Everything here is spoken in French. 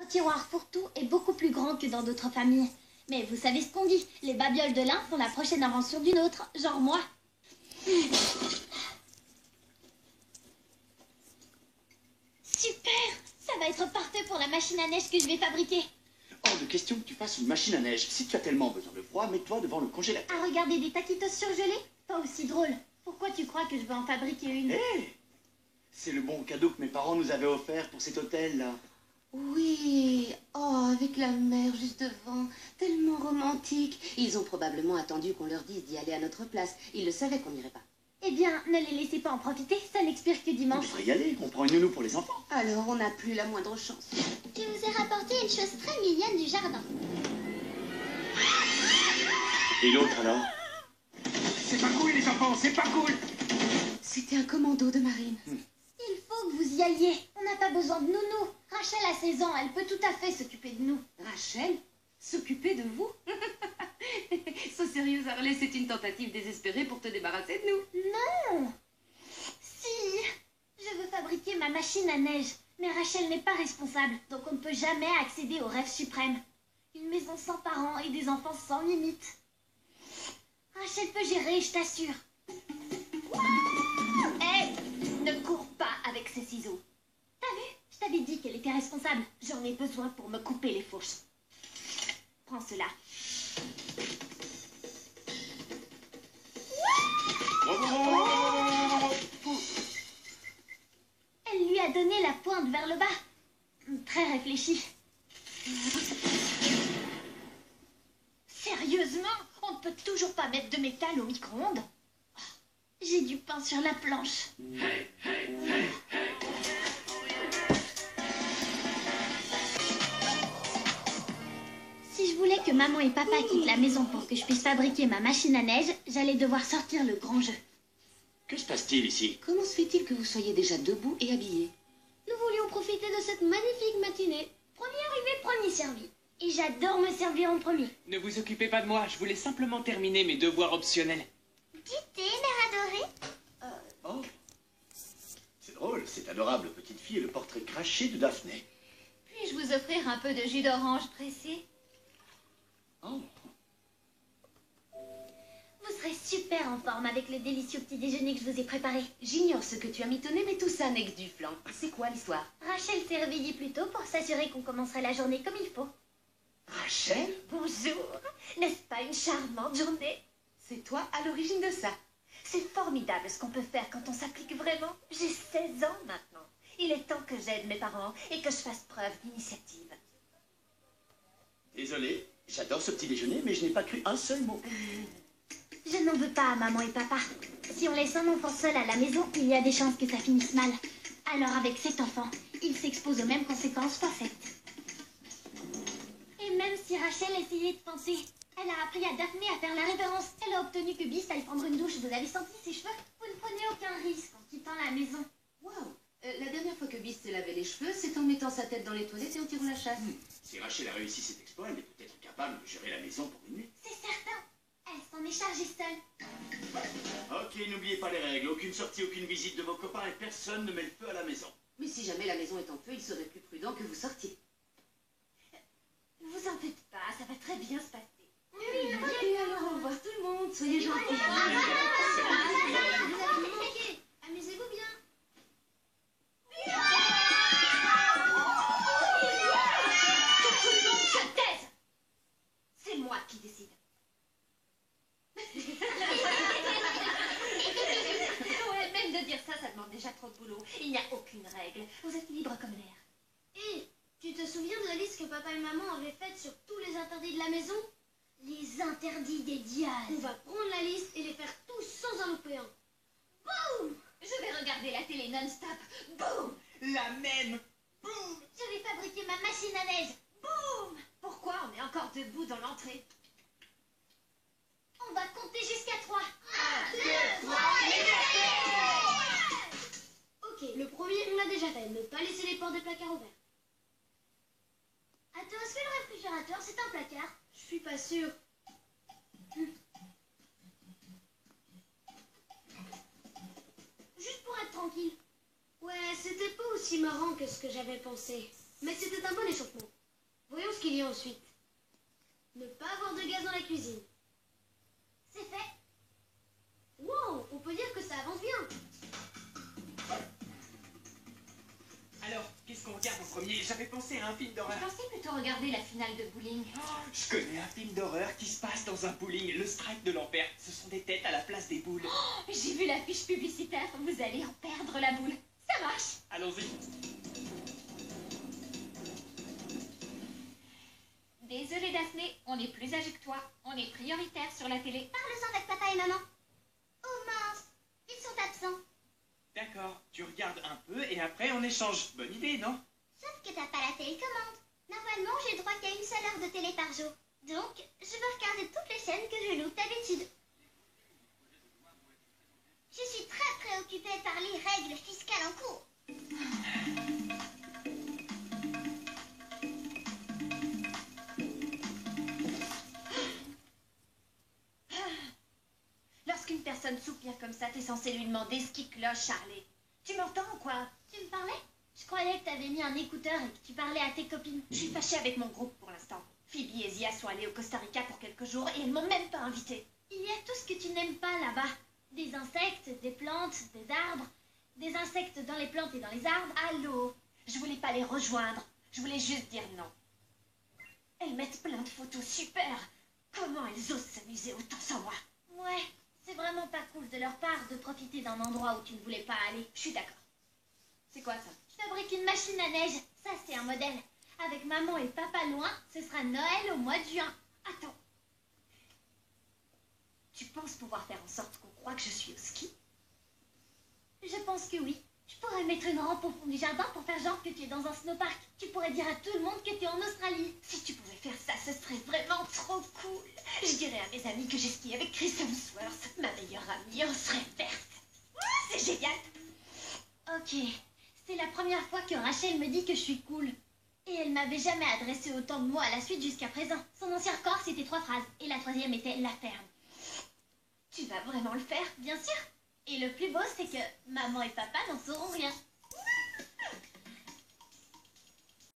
Le tiroir fourre-tout est beaucoup plus grand que dans d'autres familles. Mais vous savez ce qu'on dit, les babioles de l'un font la prochaine invention d'une autre, genre moi. Super! Ça va être parfait pour la machine à neige que je vais fabriquer. Hors de question que tu fasses une machine à neige. Si tu as tellement besoin de froid, mets-toi devant le congélateur. À regarder des taquitos surgelés? Pas aussi drôle. Pourquoi tu crois que je veux en fabriquer une? Hé! C'est le bon cadeau que mes parents nous avaient offert pour cet hôtel-là. Oui, oh, avec la mer juste devant, tellement romantique. Ils ont probablement attendu qu'on leur dise d'y aller à notre place. Ils le savaient qu'on n'irait pas. Eh bien, ne les laissez pas en profiter, ça n'expire que On dimanche. devrait y aller, on prend une nounou pour les enfants. Alors, on n'a plus la moindre chance. Je vous ai rapporté une chose très mignonne du jardin. Et l'autre alors? C'est pas cool, les enfants, c'est pas cool. C'était un commando de marine. Il faut que vous y alliez. On n'a pas besoin de nounou. Rachel a 16 ans, elle peut tout à fait s'occuper de nous. Rachel, s'occuper de vous? So sérieux, Harley, c'est une tentative désespérée pour te débarrasser de nous. Non! Si! Je veux fabriquer ma machine à neige. Mais Rachel n'est pas responsable, donc on ne peut jamais accéder au rêve suprême. Une maison sans parents et des enfants sans limite. Rachel peut gérer, je t'assure. Hé! Ne cours pas avec ces ciseaux. T'as vu? Je t'avais dit qu'elle était responsable. J'en ai besoin pour me couper les fourches. Prends cela. Elle lui a donné la pointe vers le bas. Très réfléchi. Sérieusement? On ne peut toujours pas mettre de métal au micro-ondes? Oh, j'ai du pain sur la planche. Si je voulais que maman et papa quittent la maison pour que je puisse fabriquer ma machine à neige, j'allais devoir sortir le grand jeu. Que se passe-t-il ici? Comment se fait-il que vous soyez déjà debout et habillés? Nous voulions profiter de cette magnifique matinée. Premier arrivé, premier servi. Et j'adore me servir en premier. Ne vous occupez pas de moi, je voulais simplement terminer mes devoirs optionnels. Dites, mère adorée. Oh, c'est drôle, cette adorable petite fille est le portrait craché de Daphné. Puis-je vous offrir un peu de jus d'orange pressé? Oh, Vous serez super en forme avec le délicieux petit déjeuner que je vous ai préparé. J'ignore ce que tu as mitonné, mais tout ça n'est que du flan. C'est quoi l'histoire? Rachel s'est réveillée plus tôt pour s'assurer qu'on commencerait la journée comme il faut. Rachel? Bonjour, n'est-ce pas une charmante journée? C'est toi à l'origine de ça. C'est formidable ce qu'on peut faire quand on s'applique vraiment. J'ai 16 ans maintenant. Il est temps que j'aide mes parents et que je fasse preuve d'initiative. Désolé, j'adore ce petit déjeuner, mais je n'ai pas cru un seul mot. Je n'en veux pas à maman et papa. Si on laisse un enfant seul à la maison, il y a des chances que ça finisse mal. Alors avec cet enfant, il s'expose aux mêmes conséquences fois 7. Et même si Rachel essayait de penser, elle a appris à Daphné à faire la révérence. Elle a obtenu que Beast aille prendre une douche. Vous avez senti ses cheveux? Vous ne prenez aucun risque en quittant la maison. Waouh! La dernière fois que Beast s'est lavé les cheveux, c'est en mettant sa tête dans les toilettes et en tirant la chasse. Si Rachel a réussi cet exploit, elle est peut-être capable de gérer la maison pour une nuit. C'est certain. Elle s'en est chargée seule. Ok, n'oubliez pas les règles. Aucune sortie, aucune visite de vos copains et personne ne met le feu à la maison. Mais si jamais la maison est en feu, il serait plus prudent que vous sortiez. Vous en faites pas, ça va très bien se passer. Et alors, au revoir tout le monde, soyez gentils. Amusez-vous bien. Que tout le monde se taise. C'est moi qui décide. Ouais, même de dire ça, ça demande déjà trop de boulot. Il n'y a aucune règle. Vous êtes libre comme l'air. Hé, tu te souviens de la liste que papa et maman avaient faite sur tous les interdits de la maison? Les interdits des Diaz. On va prendre la liste et les faire tous sans en louper un. Boum! Je vais regarder la télé non-stop. Boum! La même. Boum! Je vais fabriquer ma machine à neige. Boum! Pourquoi on est encore debout dans l'entrée? On va compter jusqu'à 3. 1, 2, 3, Ok, le premier on l'a déjà fait, ne pas laisser les portes des placards ouverts. Attends, est-ce que le réfrigérateur c'est un placard? Je suis pas sûre. Juste pour être tranquille. Ouais, c'était pas aussi marrant que ce que j'avais pensé. Mais c'était un bon échauffement. enseigner ensuite. Ne pas avoir de gaz dans la cuisine. C'est fait. Wow, on peut dire que ça avance bien. Alors, qu'est-ce qu'on regarde en premier? J'avais pensé à un film Je d'horreur. pensais plutôt regarder la finale de bowling. Je connais un film d'horreur qui se passe dans un bowling, le strike de l'enfer. Ce sont des têtes à la place des boules. J'ai vu l'affiche publicitaire, vous allez en perdre la boule. Ça marche. Allons-y. Désolée Daphné, on est plus âgé que toi. On est prioritaire sur la télé. Parle-en avec papa et maman. Oh mince, ils sont absents. D'accord, tu regardes un peu et après on échange. Bonne idée, non? Sauf que t'as pas la télécommande. Normalement, j'ai le droit qu'à une seule heure de télé par jour. Donc, je veux regarder toutes les chaînes que je loupe d'habitude. Je suis très préoccupée par les règles fiscales en cours. Lorsqu'une personne soupire comme ça, t'es censé lui demander ce qui cloche, Charlie. Tu m'entends ou quoi? Tu me parlais? Je croyais que t'avais mis un écouteur et que tu parlais à tes copines. Je suis fâchée avec mon groupe pour l'instant. Phoebe et Zia sont allées au Costa Rica pour quelques jours et elles m'ont même pas invitée. Il y a tout ce que tu n'aimes pas là-bas. Des insectes, des plantes, des arbres. Des insectes dans les plantes et dans les arbres. Allô? Je voulais pas les rejoindre. Je voulais juste dire non. Elles mettent plein de photos super. Comment elles osent s'amuser autant sans moi? Ouais, c'est vraiment pas cool de leur part de profiter d'un endroit où tu ne voulais pas aller. Je suis d'accord. C'est quoi ça? Je fabrique une machine à neige. Ça, c'est un modèle. Avec maman et papa loin, ce sera Noël au mois de juin. Attends. Tu penses pouvoir faire en sorte qu'on croie que je suis au ski? Je pense que oui. Tu pourrais mettre une rampe au fond du jardin pour faire genre que tu es dans un snowpark. Tu pourrais dire à tout le monde que tu es en Australie. Si tu pouvais faire ça, ce serait vraiment trop cool. Je dirais à mes amis que j'ai skié avec Chris Hemsworth. Ma meilleure amie en serait verte. C'est génial. Ok. C'est la première fois que Rachel me dit que je suis cool. Et elle m'avait jamais adressé autant de mots à la suite jusqu'à présent. Son ancien record, c'était 3 phrases. Et la troisième était la ferme. Tu vas vraiment le faire? Bien sûr. Et le plus beau, c'est que maman et papa n'en sauront rien.